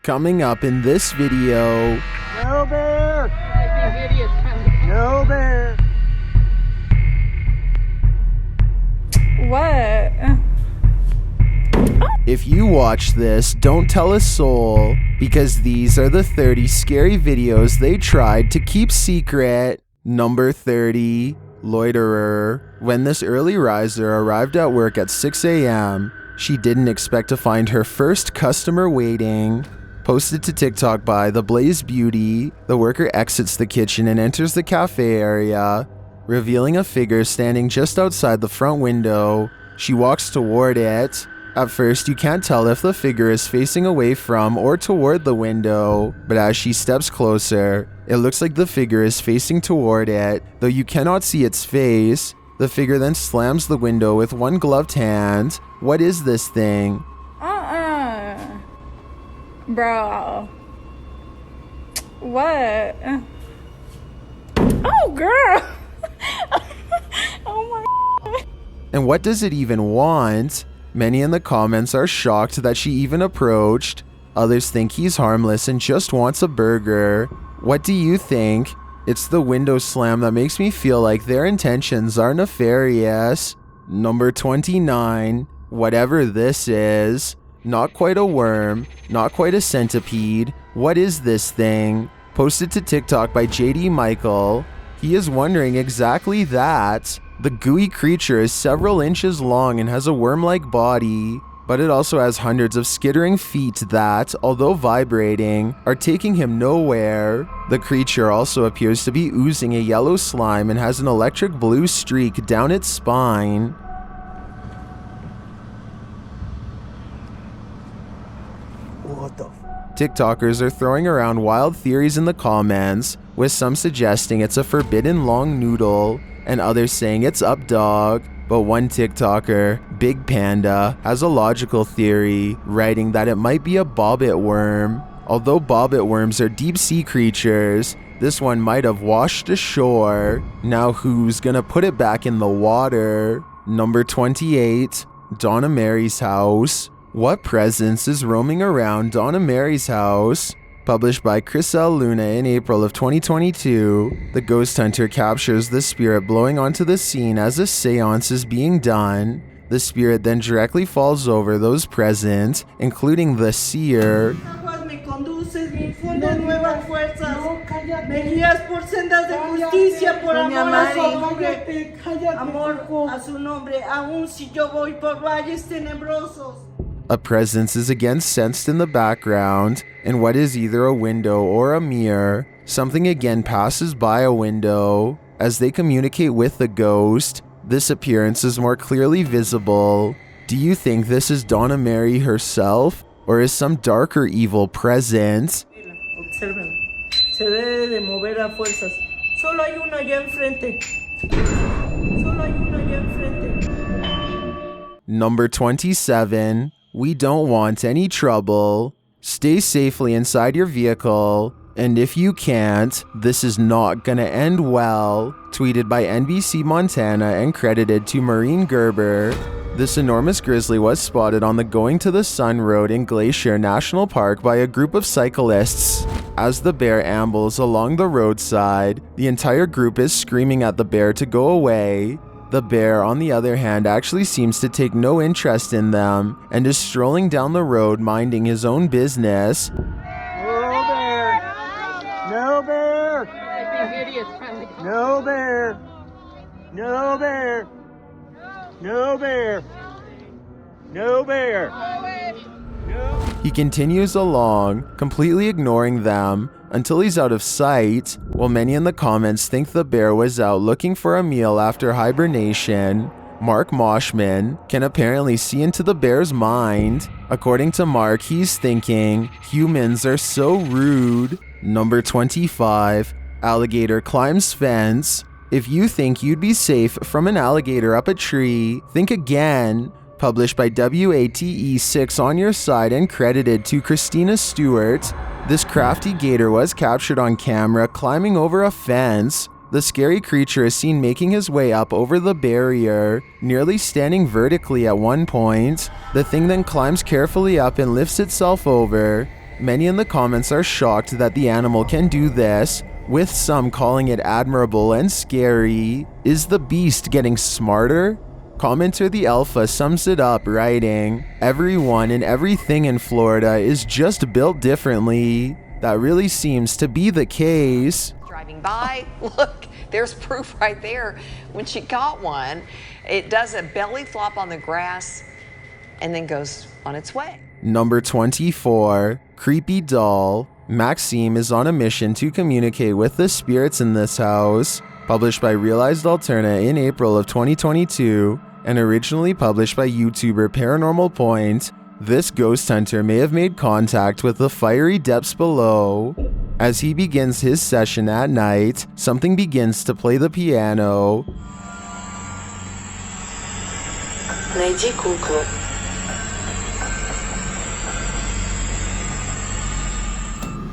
Coming up in this video. No bear! No bear! What? If you watch this, don't tell a soul, because these are the 30 scary videos they tried to keep secret. Number 30, Loiterer. When this early riser arrived at work at 6 a.m., she didn't expect to find her first customer waiting. Posted to TikTok by The Blaze Beauty, the worker exits the kitchen and enters the cafe area, revealing a figure standing just outside the front window. She walks toward it. At first, you can't tell if the figure is facing away from or toward the window, but as she steps closer, it looks like the figure is facing toward it, though you cannot see its face. The figure then slams the window with one gloved hand. What is this thing? Bro. What? Oh, girl. Oh my. And what does it even want? Many in the comments are shocked that she even approached. Others think he's harmless and just wants a burger. What do you think? It's the window slam that makes me feel like their intentions are nefarious. Number 29. Whatever this is. Not quite a worm, not quite a centipede. What is this thing? Posted to TikTok by JD Michael. He is wondering exactly that. The gooey creature is several inches long and has a worm-like body, but it also has hundreds of skittering feet that, although vibrating, are taking him nowhere. The creature also appears to be oozing a yellow slime and has an electric blue streak down its spine. What the TikTokers are throwing around wild theories in the comments, with some suggesting it's a forbidden long noodle, and others saying it's up dog. But one TikToker, Big Panda, has a logical theory, writing that it might be a bobbit worm. Although bobbit worms are deep sea creatures, this one might have washed ashore. Now who's gonna put it back in the water? Number 28, Donna Mary's house. What presence is roaming around Donna Mary's house? Published by Chris L. Luna in April of 2022, the ghost hunter captures the spirit blowing onto the scene as a seance is being done. The spirit then directly falls over those present, including the seer. A presence is again sensed in the background, in what is either a window or a mirror. Something again passes by a window. As they communicate with the ghost, this appearance is more clearly visible. Do you think this is Donna Mary herself, or is some darker evil present? Observen. Se debe de mover a fuerzas. Solo hay uno allá enfrente. Solo hay uno allá enfrente. Number 27. We don't want any trouble. Stay safely inside your vehicle. And if you can't, this is not gonna end well. Tweeted by NBC Montana and credited to Maureen Gerber. This enormous grizzly was spotted on the Going to the Sun Road in Glacier National Park by a group of cyclists. As the bear ambles along the roadside, the entire group is screaming at the bear to go away. The bear, on the other hand, actually seems to take no interest in them and is strolling down the road minding his own business. No bear! No bear! No bear! No bear! No bear! No bear! No. He continues along, completely ignoring them, until he's out of sight, while many in the comments think the bear was out looking for a meal after hibernation. Mark Moshman can apparently see into the bear's mind. According to Mark, he's thinking, humans are so rude. Number 25, Alligator climbs fence. If you think you'd be safe from an alligator up a tree, think again. Published by WATE6 on your side and credited to Christina Stewart. This crafty gator was captured on camera climbing over a fence. The scary creature is seen making his way up over the barrier, nearly standing vertically at one point. The thing then climbs carefully up and lifts itself over. Many in the comments are shocked that the animal can do this, with some calling it admirable and scary. Is the beast getting smarter? Commenter The Alpha sums it up writing, "Everyone and everything in Florida is just built differently." That really seems to be the case. Driving by, look, there's proof right there. When she got one, it does a belly flop on the grass and then goes on its way. Number 24, Creepy Doll. Maxime is on a mission to communicate with the spirits in this house. Published by Realized Alterna in April of 2022 and originally published by YouTuber Paranormal Point, this ghost hunter may have made contact with the fiery depths below. As he begins his session at night, something begins to play the piano. Найди куклу.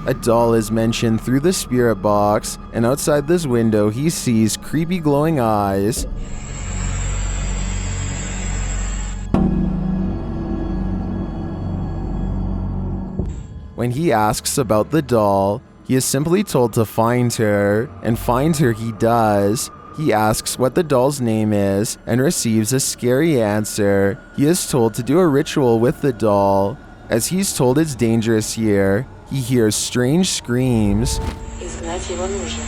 A doll is mentioned through the spirit box, and outside this window he sees creepy glowing eyes. When he asks about the doll, he is simply told to find her, and find her he does. He asks what the doll's name is, and receives a scary answer. He is told to do a ritual with the doll. As he's told it's dangerous here, he hears strange screams. Изгнать его нужно.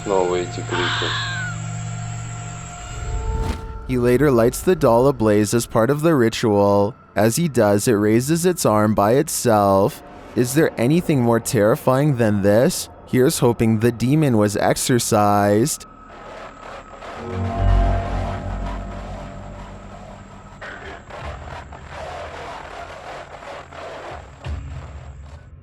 Снова эти крики. He later lights the doll ablaze as part of the ritual. As he does, it raises its arm by itself. Is there anything more terrifying than this? Here's hoping the demon was exorcised.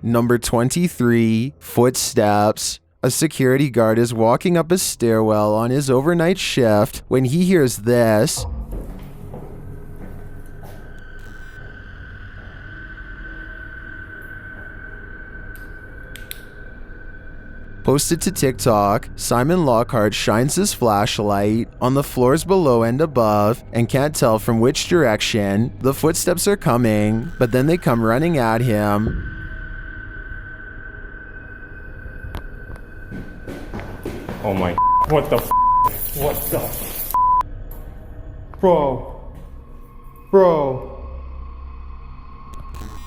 Number 23, Footsteps. A security guard is walking up a stairwell on his overnight shift when he hears this. Posted to TikTok, Simon Lockhart shines his flashlight on the floors below and above and can't tell from which direction the footsteps are coming, but then they come running at him. Oh my, what the what the Bro.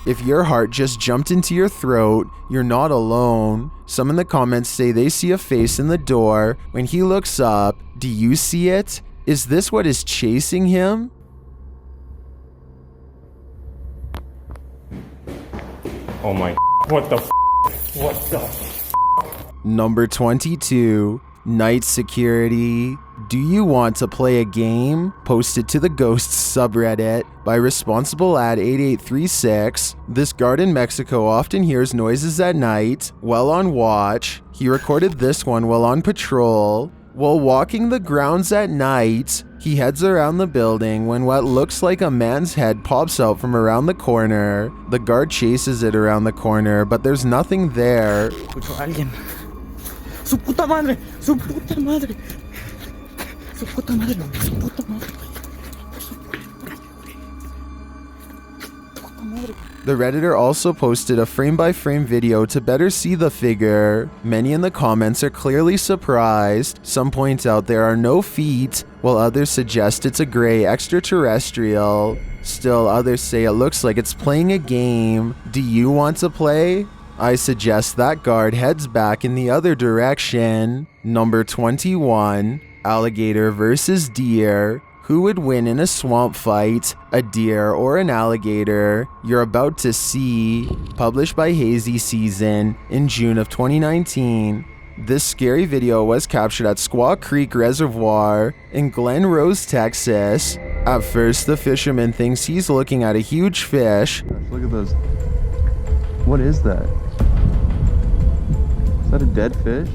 If your heart just jumped into your throat, you're not alone. Some in the comments say they see a face in the door. When he looks up, do you see it? Is this what is chasing him? Oh my, what the Number 22, Night Security. Do you want to play a game? Posted to the Ghosts subreddit by responsible ad 8836. This guard in Mexico often hears noises at night while on watch. He recorded this one while on patrol. While walking the grounds at night, he heads around the building when what looks like a man's head pops out from around the corner. The guard chases it around the corner, but there's nothing there. Escucho a alguien. ¡Su puta madre! ¡Su puta madre! ¡Su puta madre! ¡Su puta madre! The Redditor also posted a frame-by-frame video to better see the figure. Many in the comments are clearly surprised. Some point out there are no feet, while others suggest it's a gray extraterrestrial. Still, others say it looks like it's playing a game. Do you want to play? I suggest that guard heads back in the other direction. Number 21, Alligator versus Deer. Who would win in a swamp fight, a deer or an alligator? You're about to see. Published by Hazy Season in June of 2019. This scary video was captured at Squaw Creek Reservoir in Glen Rose, Texas. At first, the fisherman thinks he's looking at a huge fish. Look at those. What is that? Is that a dead fish?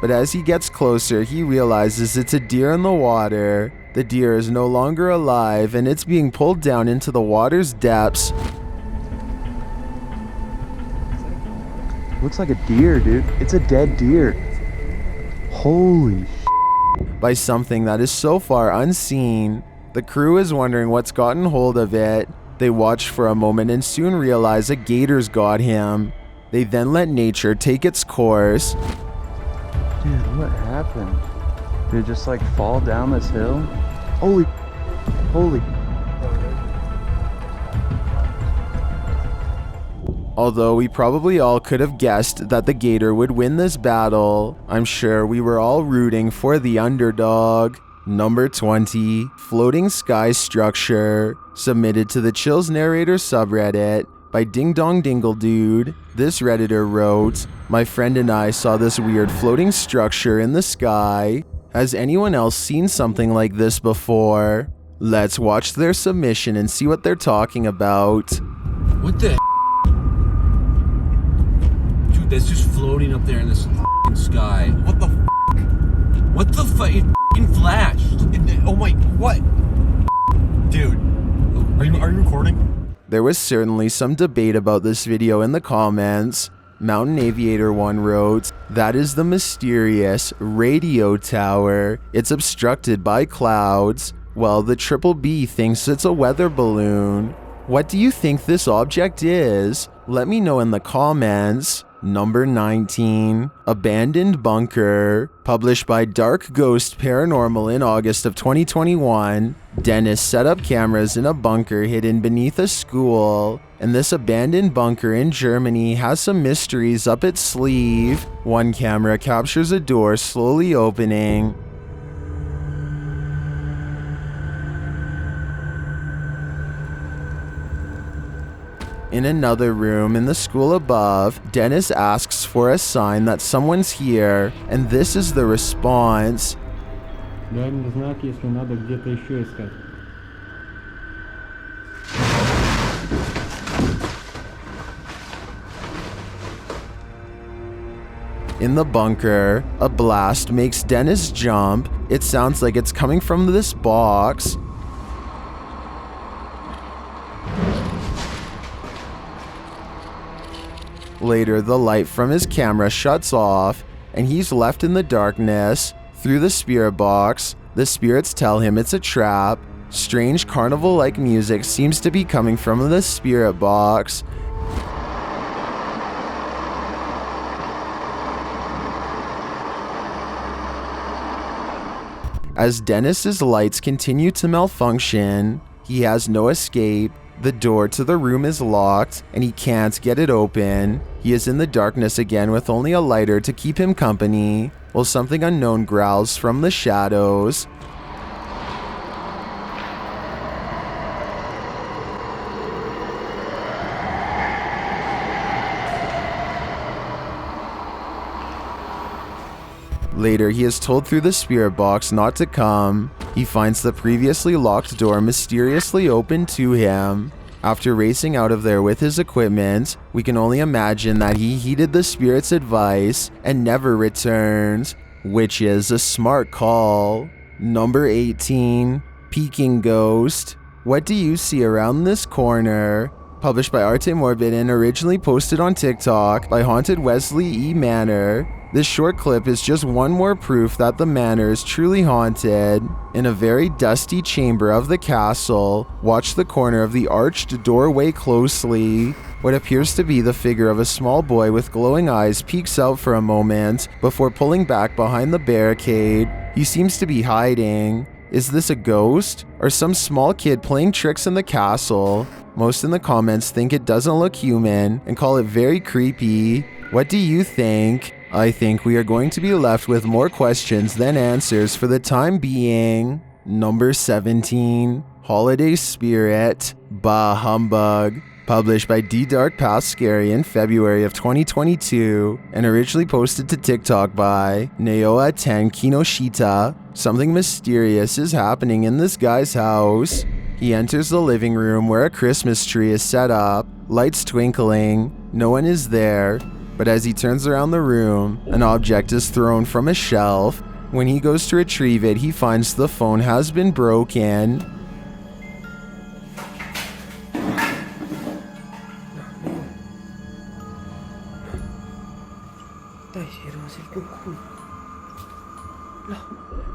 But as he gets closer, he realizes it's a deer in the water. The deer is no longer alive and it's being pulled down into the water's depths. Looks like a deer, dude. It's a dead deer. Holy by something that is so far unseen. The crew is wondering what's gotten hold of it. They watch for a moment and soon realize a gator's got him. They then let nature take its course. Dude, what happened? Did it just like fall down this hill? Holy. Although we probably all could have guessed that the gator would win this battle, I'm sure we were all rooting for the underdog. Number 20, floating sky structure, submitted to the Chills Narrator subreddit by Ding Dong Dingle Dude. This Redditor wrote, "My friend and I saw this weird floating structure in the sky. Has anyone else seen something like this before?" Let's watch their submission and see what they're talking about. What the Dude, that's just floating up there in this f***ing sky. What the f***? What the fuck? It f***ing flashed. Oh my, what? Dude, are you recording? There was certainly some debate about this video in the comments. Mountain Aviator 1 wrote, "That is the mysterious radio tower. It's obstructed by clouds. Well, the Triple B thinks it's a weather balloon. What do you think this object is? Let me know in the comments." Number 19, Abandoned Bunker, published by Dark Ghost Paranormal in August of 2021. Dennis set up cameras in a bunker hidden beneath a school, and this abandoned bunker in Germany has some mysteries up its sleeve. One camera captures a door slowly opening. In another room in the school above, Dennis asks for a sign that someone's here, and this is the response. Дай мне знак, если надо где-то еще искать. In the bunker, a blast makes Dennis jump. It sounds like it's coming from this box. Later, the light from his camera shuts off, and he's left in the darkness. Through the spirit box, the spirits tell him it's a trap. Strange carnival-like music seems to be coming from the spirit box. As Dennis's lights continue to malfunction, he has no escape. The door to the room is locked, and he can't get it open. He is in the darkness again with only a lighter to keep him company, while something unknown growls from the shadows. Later, he is told through the spirit box not to come. He finds the previously locked door mysteriously open to him. After racing out of there with his equipment, we can only imagine that he heeded the spirit's advice and never returned, which is a smart call. Number 18, Peeking Ghost. What do you see around this corner? Published by Arte Morbid and originally posted on TikTok by Haunted Wesley E. Manor. This short clip is just one more proof that the manor is truly haunted. In a very dusty chamber of the castle, watch the corner of the arched doorway closely. What appears to be the figure of a small boy with glowing eyes peeks out for a moment before pulling back behind the barricade. He seems to be hiding. Is this a ghost or some small kid playing tricks in the castle? Most in the comments think it doesn't look human and call it very creepy. What do you think? I think we are going to be left with more questions than answers for the time being. Number 17, Holiday Spirit, Bah Humbug. Published by D Dark Past Scary in February of 2022 and originally posted to TikTok by Naoa 10 Kinoshita. Something mysterious is happening in this guy's house. He enters the living room where a Christmas tree is set up, lights twinkling. No one is there, but as he turns around the room, an object is thrown from a shelf. When he goes to retrieve it, he finds the phone has been broken.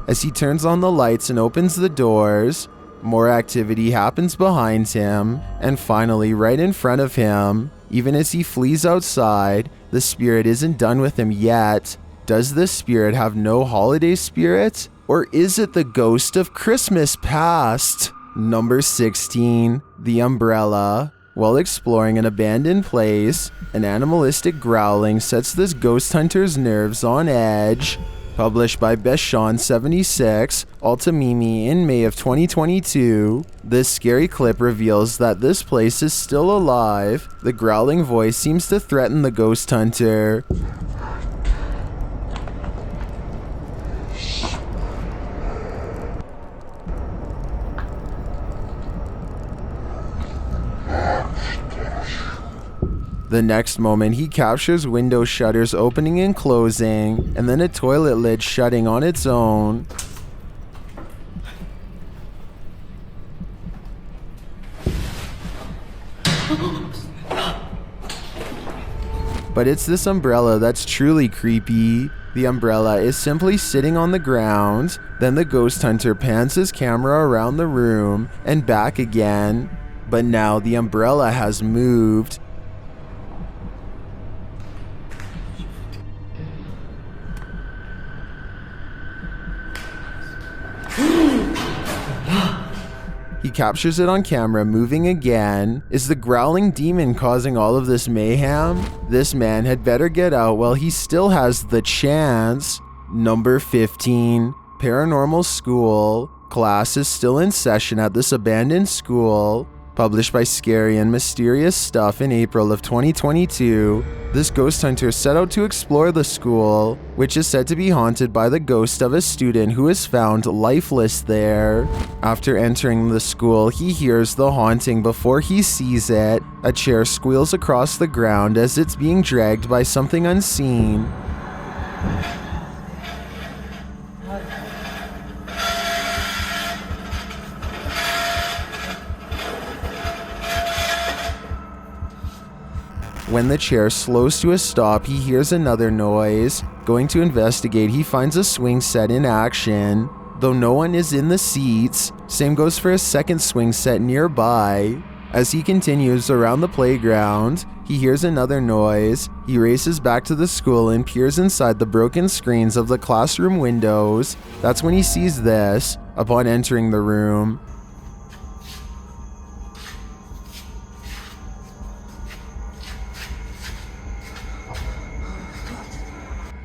As he turns on the lights and opens the doors, More activity happens behind him, and finally right in front of him. Even as he flees outside, the spirit isn't done with him yet. Does this spirit have no holiday spirit? Or is it the ghost of Christmas past? Number 16, the umbrella. While exploring an abandoned place, an animalistic growling sets this ghost hunter's nerves on edge. Published by Beshon76, Altamimi in May of 2022, this scary clip reveals that this place is still alive. The growling voice seems to threaten the ghost hunter. The next moment, he captures window shutters opening and closing, and then a toilet lid shutting on its own. But it's this umbrella that's truly creepy. The umbrella is simply sitting on the ground, then the ghost hunter pans his camera around the room and back again. But now the umbrella has moved. He captures it on camera moving again. Is the growling demon causing all of this mayhem? This man had better get out while he still has the chance. Number 15, Paranormal School. Class is still in session at this abandoned school. Published by Scary and Mysterious Stuff in April of 2022, this ghost hunter set out to explore the school, which is said to be haunted by the ghost of a student who is found lifeless there. After entering the school, he hears the haunting before he sees it. A chair squeals across the ground as it's being dragged by something unseen. When the chair slows to a stop, he hears another noise. Going to investigate, he finds a swing set in action. Though no one is in the seats, same goes for a second swing set nearby. As he continues around the playground, he hears another noise. He races back to the school and peers inside the broken screens of the classroom windows. That's when he sees this, upon entering the room.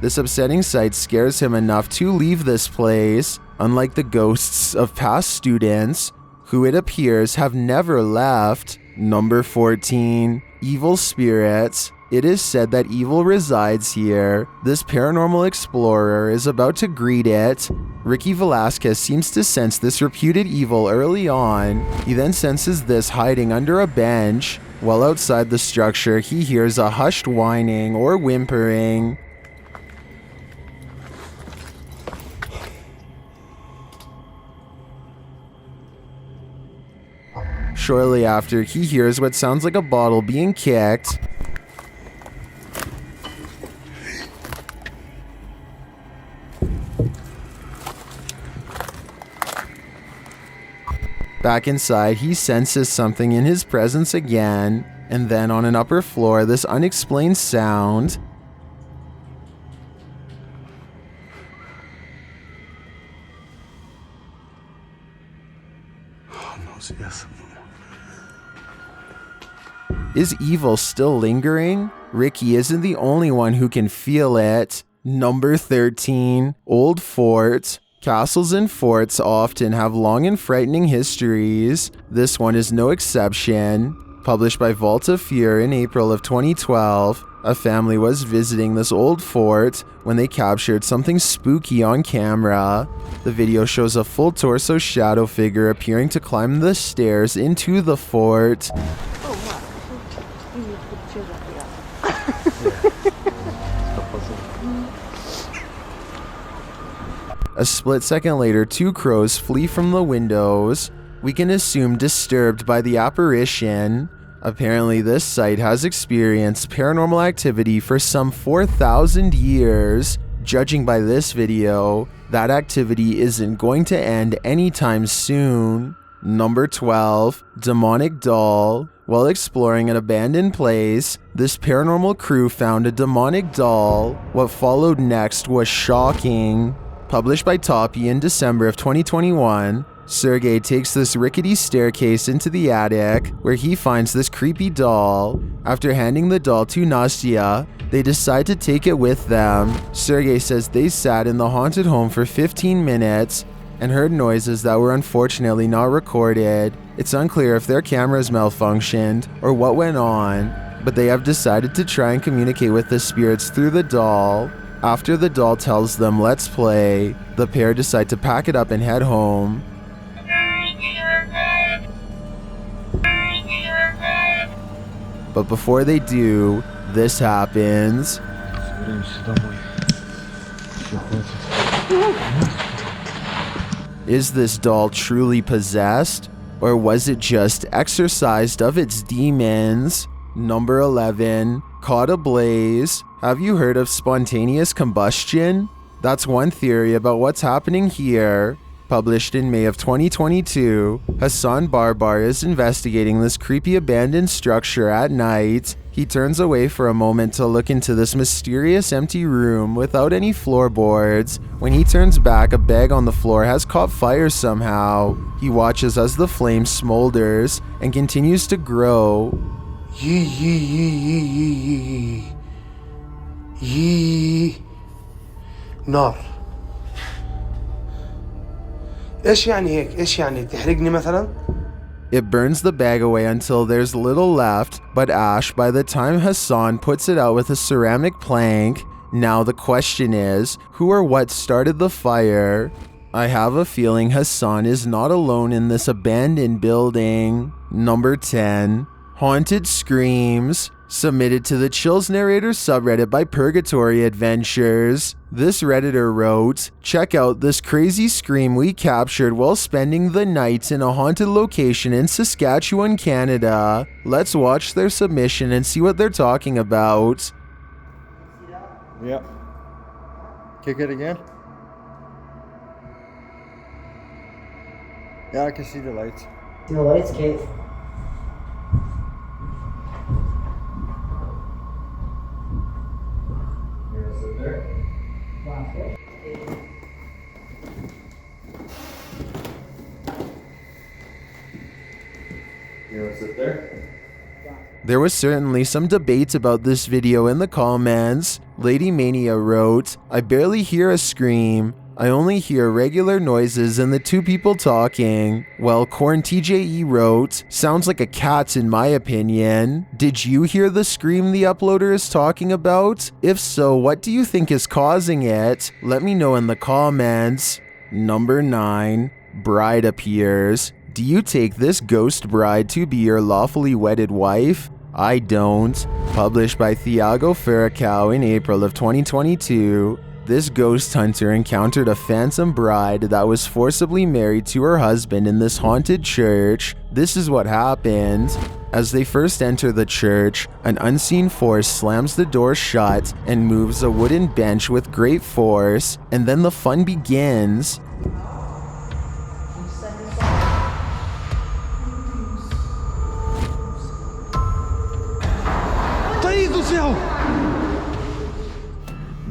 This upsetting sight scares him enough to leave this place, unlike the ghosts of past students, who it appears have never left. Number 14, evil spirits. It is said that evil resides here. This paranormal explorer is about to greet it. Ricky Velasquez seems to sense this reputed evil early on. He then senses this hiding under a bench. While outside the structure, he hears a hushed whining or whimpering. Shortly after, he hears what sounds like a bottle being kicked. Back inside, he senses something in his presence again, and then on an upper floor, this unexplained sound. Is evil still lingering? Ricky isn't the only one who can feel it. Number 13, Old Fort. Castles and forts often have long and frightening histories. This one is no exception. Published by Vault of Fear in April of 2012, a family was visiting this old fort when they captured something spooky on camera. The video shows a full torso shadow figure appearing to climb the stairs into the fort. A split second later, two crows flee from the windows. We can assume disturbed by the apparition. Apparently, this site has experienced paranormal activity for some 4,000 years. Judging by this video, that activity isn't going to end anytime soon. Number 12, demonic doll. While exploring an abandoned place, this paranormal crew found a demonic doll. What followed next was shocking. Published by Toppy in December of 2021, Sergey takes this rickety staircase into the attic where he finds this creepy doll. After handing the doll to Nastya, they decide to take it with them. Sergey says they sat in the haunted home for 15 minutes and heard noises that were unfortunately not recorded. It's unclear if their cameras malfunctioned or what went on, but they have decided to try and communicate with the spirits through the doll. After the doll tells them let's play, the pair decide to pack it up and head home. But before they do, this happens. Is this doll truly possessed? Or was it just exorcised of its demons? Number 11, caught ablaze. Have you heard of spontaneous combustion? That's one theory about what's happening here. Published in May of 2022, Hassan Barbar is investigating this creepy abandoned structure at night. He turns away for a moment to look into this mysterious empty room without any floorboards. When he turns back, a bag on the floor has caught fire somehow. He watches as the flame smolders and continues to grow. نار. ايش يعني هيك؟ ايش يعني تحرقني مثلا؟ It burns the bag away until there's little left, but ash by the time Hassan puts it out with a ceramic plank. Now the question is, who or what started the fire? I have a feeling Hassan is not alone in this abandoned building. Number 10, haunted screams. Submitted to the Chills Narrator subreddit by Purgatory Adventures. This Redditor wrote, check out this crazy scream we captured while spending the night in a haunted location in Saskatchewan, Canada. Let's watch their submission and see what they're talking about. Yeah. Kick it again. Yeah, I can see the lights. The lights, Kate. You want to sit there? There was certainly some debate about this video in the comments. Lady Mania wrote, I barely hear a scream. I only hear regular noises and the two people talking. Well, Corn TJE wrote, sounds like a cat in my opinion. Did you hear the scream the uploader is talking about? If so, what do you think is causing it? Let me know in the comments. Number 9, bride appears. Do you take this ghost bride to be your lawfully wedded wife? I don't. Published by Thiago Ferracao in April of 2022. This ghost hunter encountered a phantom bride that was forcibly married to her husband in this haunted church. This is what happened. As they first enter the church, an unseen force slams the door shut and moves a wooden bench with great force, and then the fun begins.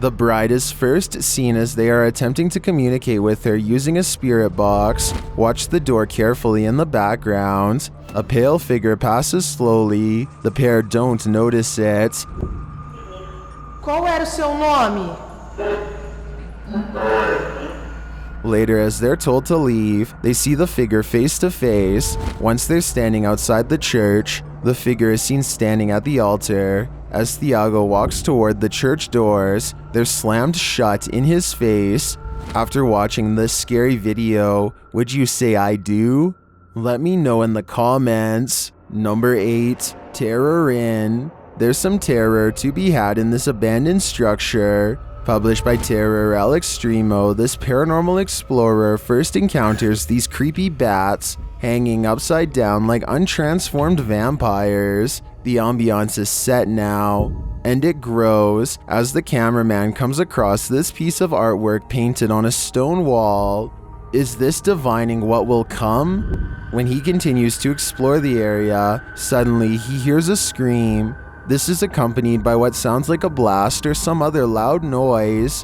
The bride is first seen as they are attempting to communicate with her using a spirit box. Watch the door carefully in the background. A pale figure passes slowly. The pair don't notice it. Qual era o seu nome? Later, as they're told to leave, they see the figure face to face. Once they're standing outside the church, the figure is seen standing at the altar. As Thiago walks toward the church doors, they're slammed shut in his face. After watching this scary video, would you say I do? Let me know in the comments. Number 8, terror in. There's some terror to be had in this abandoned structure. Published by Terror El Extremo, this paranormal explorer first encounters these creepy bats hanging upside down like untransformed vampires. The ambiance is set now, and it grows as the cameraman comes across this piece of artwork painted on a stone wall. Is this divining what will come? When he continues to explore the area, suddenly he hears a scream. This is accompanied by what sounds like a blast or some other loud noise.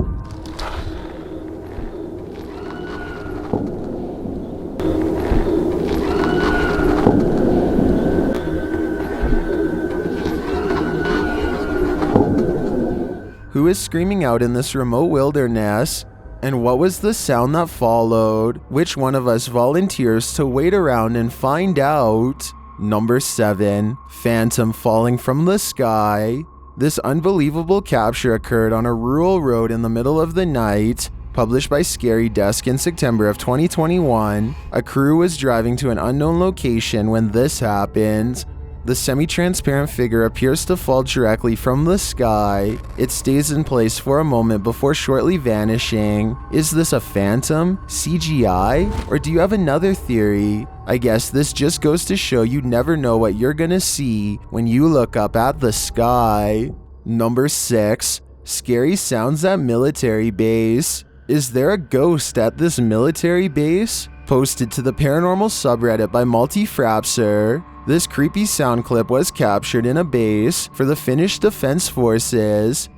Who is screaming out in this remote wilderness? And what was the sound that followed? Which one of us volunteers to wait around and find out? Number 7, Phantom Falling from the Sky. This unbelievable capture occurred on a rural road in the middle of the night. Published by Scary Desk in September of 2021, a crew was driving to an unknown location when this happened. The semi-transparent figure appears to fall directly from the sky. It stays in place for a moment before shortly vanishing. Is this a phantom, CGI, or do you have another theory? I guess this just goes to show you never know what you're gonna see when you look up at the sky. Number 6, Scary Sounds at Military Base. Is there a ghost at this military base? Posted to the paranormal subreddit by Multi-Frapser. This creepy sound clip was captured in a base for the Finnish Defense Forces.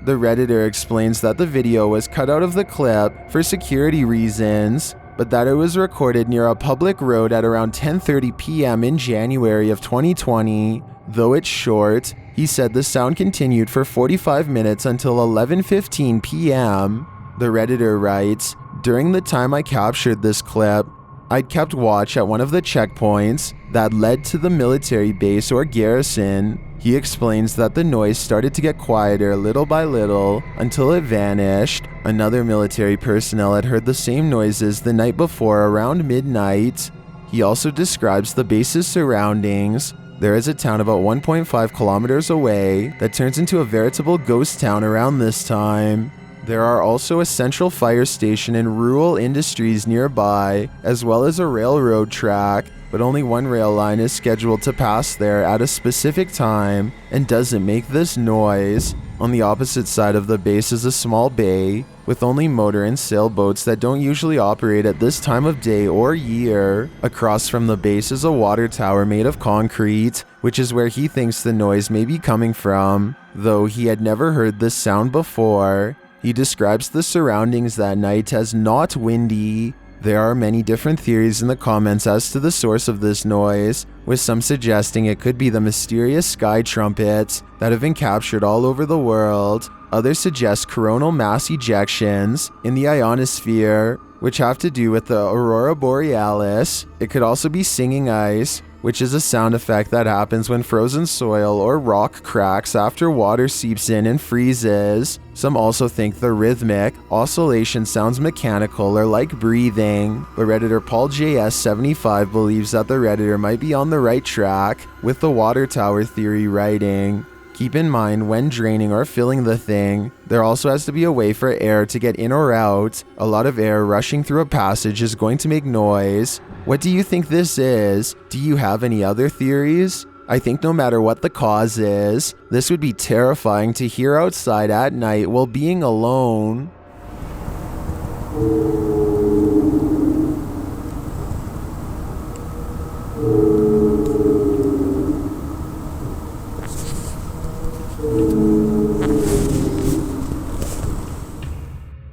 The Redditor explains that the video was cut out of the clip for security reasons, but that it was recorded near a public road at around 10:30 p.m. in January of 2020. Though it's short, he said the sound continued for 45 minutes until 11:15 p.m. The Redditor writes, "During the time I captured this clip, I'd kept watch at one of the checkpoints that led to the military base or garrison." He explains that the noise started to get quieter little by little until it vanished. Another military personnel had heard the same noises the night before around midnight. He also describes the base's surroundings. There is a town about 1.5 kilometers away that turns into a veritable ghost town around this time. There are also a central fire station and rural industries nearby, as well as a railroad track, but only one rail line is scheduled to pass there at a specific time and doesn't make this noise. On the opposite side of the base is a small bay with only motor and sailboats that don't usually operate at this time of day or year. Across from the base is a water tower made of concrete, which is where he thinks the noise may be coming from, though he had never heard this sound before. He describes the surroundings that night as not windy. There are many different theories in the comments as to the source of this noise, with some suggesting it could be the mysterious sky trumpets that have been captured all over the world. Others suggest coronal mass ejections in the ionosphere, which have to do with the aurora borealis. It could also be singing ice, which is a sound effect that happens when frozen soil or rock cracks after water seeps in and freezes. Some also think the rhythmic oscillation sounds mechanical or like breathing, but Redditor Paul JS75 believes that the Redditor might be on the right track with the water tower theory writing. Keep in mind, when draining or filling the thing, there also has to be a way for air to get in or out. A lot of air rushing through a passage is going to make noise. What do you think this is? Do you have any other theories? I think no matter what the cause is, this would be terrifying to hear outside at night while being alone.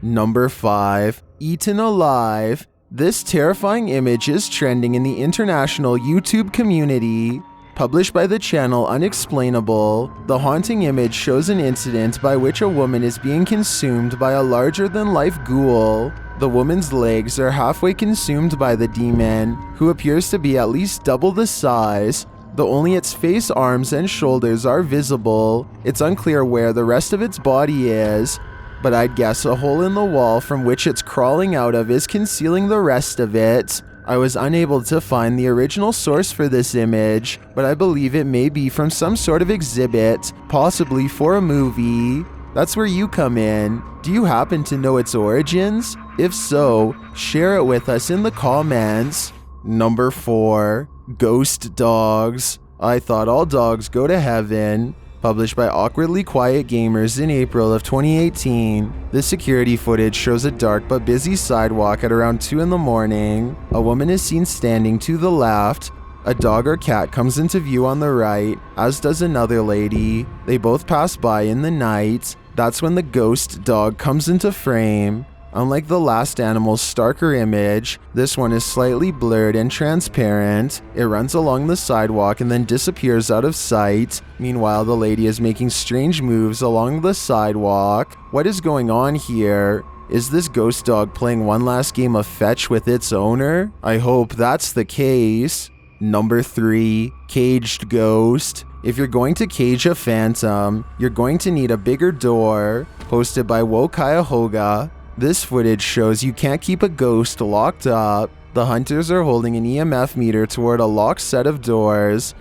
Number 5, Eaten Alive. This terrifying image is trending in the international YouTube community. Published by the channel Unexplainable, the haunting image shows an incident by which a woman is being consumed by a larger-than-life ghoul. The woman's legs are halfway consumed by the demon, who appears to be at least double the size, though only its face, arms, and shoulders are visible. It's unclear where the rest of its body is, but I'd guess a hole in the wall from which it's crawling out of is concealing the rest of it. I was unable to find the original source for this image, but I believe it may be from some sort of exhibit, possibly for a movie. That's where you come in. Do you happen to know its origins? If so, share it with us in the comments. Number 4. Ghost Dogs. I Thought All Dogs Go to Heaven. Published by Awkwardly Quiet Gamers in April of 2018. The security footage shows a dark but busy sidewalk at around 2 in the morning. A woman is seen standing to the left. A dog or cat comes into view on the right, as does another lady. They both pass by in the night. That's when the ghost dog comes into frame. Unlike the last animal's starker image, this one is slightly blurred and transparent. It runs along the sidewalk and then disappears out of sight. Meanwhile, the lady is making strange moves along the sidewalk. What is going on here? Is this ghost dog playing one last game of fetch with its owner? I hope that's the case. Number 3. Caged Ghost. If you're going to cage a phantom, you're going to need a bigger door. Posted by Wokayahoga. This footage shows you can't keep a ghost locked up. The hunters are holding an EMF meter toward a locked set of doors.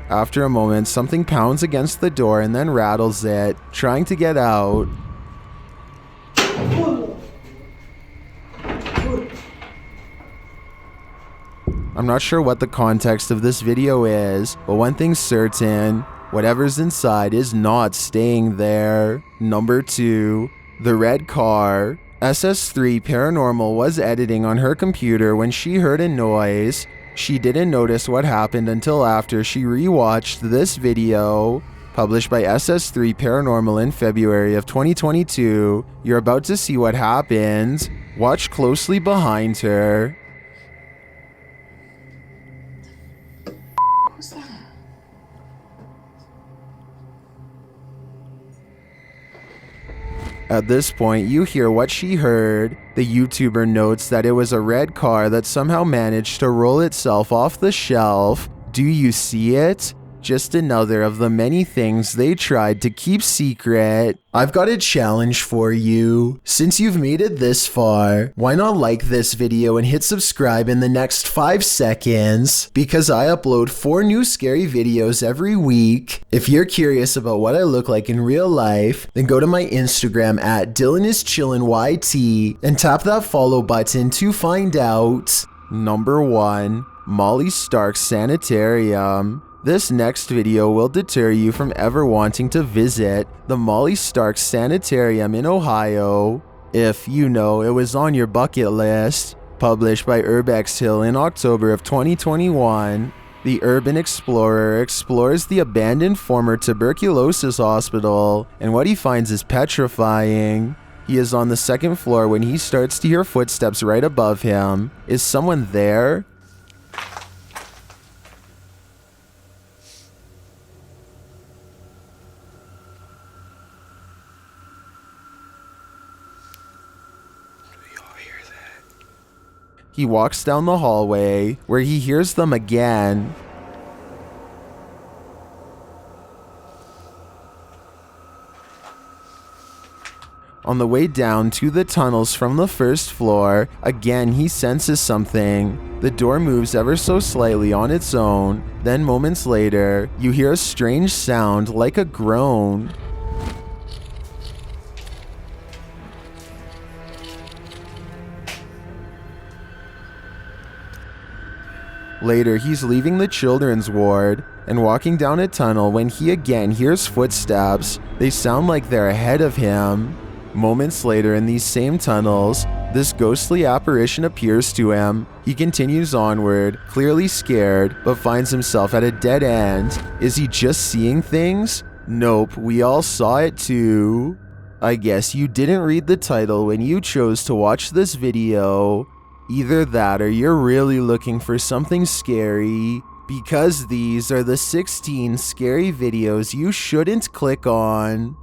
After a moment, something pounds against the door and then rattles it, trying to get out. I'm not sure what the context of this video is, but one thing's certain. Whatever's inside is not staying there. Number 2. The Red Car. SS3 Paranormal was editing on her computer when she heard a noise. She didn't notice what happened until after she rewatched this video. Published by SS3 Paranormal in February of 2022. You're about to see what happened. Watch closely behind her. At this point, you hear what she heard. The YouTuber notes that it was a red car that somehow managed to roll itself off the shelf. Do you see it? Just another of the many things they tried to keep secret. I've got a challenge for you. Since you've made it this far, why not like this video and hit subscribe in the next 5 seconds? Because I upload 4 new scary videos every week. If you're curious about what I look like in real life, then go to my Instagram at DylanIsChillinYT and tap that follow button to find out. Number 1. Molly Stark's Sanitarium. This next video will deter you from ever wanting to visit the Molly Stark Sanitarium in Ohio, if you know it was on your bucket list. Published by Urbex Hill in October of 2021, the urban explorer explores the abandoned former tuberculosis hospital, and what he finds is petrifying. He is on the 2nd floor when he starts to hear footsteps right above him. Is someone there? He walks down the hallway, where he hears them again. On the way down to the tunnels from the 1st floor, again he senses something. The door moves ever so slightly on its own, then moments later, you hear a strange sound like a groan. Later, he's leaving the children's ward and walking down a tunnel when he again hears footsteps. They sound like they're ahead of him. Moments later in these same tunnels, this ghostly apparition appears to him. He continues onward, clearly scared, but finds himself at a dead end. Is he just seeing things? Nope, we all saw it too. I guess you didn't read the title when you chose to watch this video. Either that or you're really looking for something scary, because these are the 16 scary videos you shouldn't click on.